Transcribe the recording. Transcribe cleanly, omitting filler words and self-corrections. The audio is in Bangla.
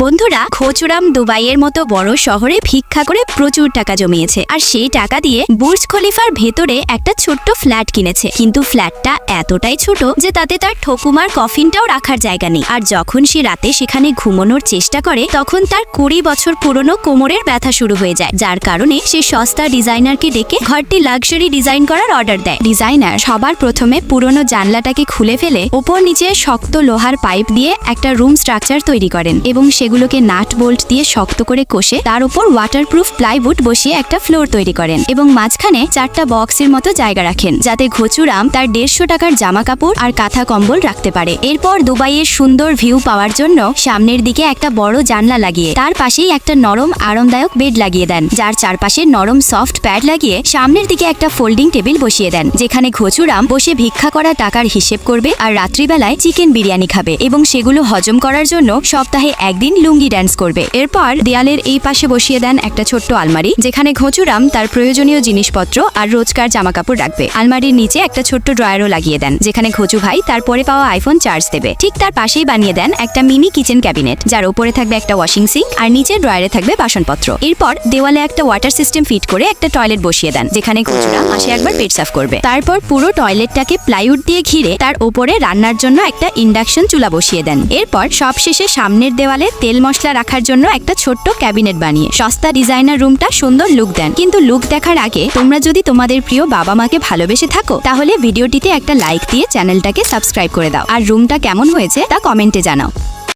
বন্ধুরা, খোচুরাম দুবাইয়ের মতো বড় শহরে ভিক্ষা করে প্রচুর টাকা জমিয়েছে আর সেই টাকা দিয়ে বুর্জ খলিফার ভেতরে একটা ছোট্ট ফ্ল্যাট কিনেছে। কিন্তু ফ্ল্যাটটা এতটাই ছোট যে তাতে তার ঠকুমার কফিনটাও রাখার জায়গা নেই। আর যখন সে রাতে সেখানে ঘুমানোর চেষ্টা করে তখন তার 20 বছর পুরনো কোমরের ব্যথা শুরু হয়ে যায়, যার কারণে সে সস্তা ডিজাইনারকে ডেকে ঘরটি লাক্সারি ডিজাইন করার অর্ডার দেয়। ডিজাইনার সবার প্রথমে পুরনো জানলাটাকে খুলে ফেলে ওপর নিচে শক্ত লোহার পাইপ দিয়ে একটা রুম স্ট্রাকচার তৈরি করেন এবং সেগুলোকে নাট বোল্ট দিয়ে শক্ত করে কষে তার উপর ওয়াটারপ্রুফ প্লাইউড বসিয়ে একটা ফ্লোর তৈরি করেন এবং মাঝখানে 4টা বক্সের মতো জায়গা রাখেন যাতে খোচুরাম তার 150 টাকার জামা কাপড় আর কাঁথা কম্বল রাখতে পারে। এরপর দুবাইয়ের সুন্দর ভিউ পাওয়ার জন্য সামনের দিকে একটা বড় জানলা লাগিয়ে তার পাশেই একটা নরম আরামদায়ক বেড লাগিয়ে দেন, যার চারপাশে নরম সফট প্যাড লাগিয়ে সামনের দিকে একটা ফোল্ডিং টেবিল বসিয়ে দেন যেখানে খোচুরাম বসে ভিক্ষা করা টাকার হিসেব করবে আর রাত্রিবেলায় চিকেন বিরিয়ানি খাবে এবং সেগুলো হজম করার জন্য সপ্তাহে একদিন লুঙ্গি ড্যান্স করবে। এরপর দেয়ালের এই পাশে বসিয়ে দেন একটা ছোট্ট আলমারি যেখানে খোচুরাম তার প্রয়োজনীয় জিনিসপত্র আর রোজকার জামা কাপড় রাখবে। আলমারির নিচে একটা ছোট্ট ড্রয়ারও লাগিয়ে দেন যেখানে খোচু ভাই তার পরে পাওয়া আইফোন চার্জ দেবে। ঠিক তার পাশেই বানিয়ে দেন একটা মিনি কিচেন ক্যাবিনেট যার উপরে থাকবে একটা ওয়াশিং সিঙ্ক আর নিচে ড্রয়ারে থাকবে বাসনপত্র। এরপর দেওয়ালে একটা ওয়াটার সিস্টেম ফিট করে একটা টয়লেট বসিয়ে দেন যেখানে খোচুরাম মাসে একবার পেট সাফ করবে। তারপর পুরো টয়লেটটাকে প্লাইউড দিয়ে ঘিরে তার উপরে রান্নার জন্য একটা ইন্ডাকশন চুলা বসিয়ে দেন। এরপর সবশেষে সামনের দেওয়ালে তেল মশলা রাখার জন্য একটা ছোট্ট ক্যাবিনেট বানিয়ে সস্তা ডিজাইনার রুমটা সুন্দর লুক দেন। কিন্তু লুক দেখার আগে তোমরা যদি তোমাদের প্রিয় বাবা মাকে ভালোবেসে থাকো তাহলে ভিডিওটিতে একটা লাইক দিয়ে চ্যানেলটাকে সাবস্ক্রাইব করে দাও আর রুমটা কেমন হয়েছে তা কমেন্টে জানাও।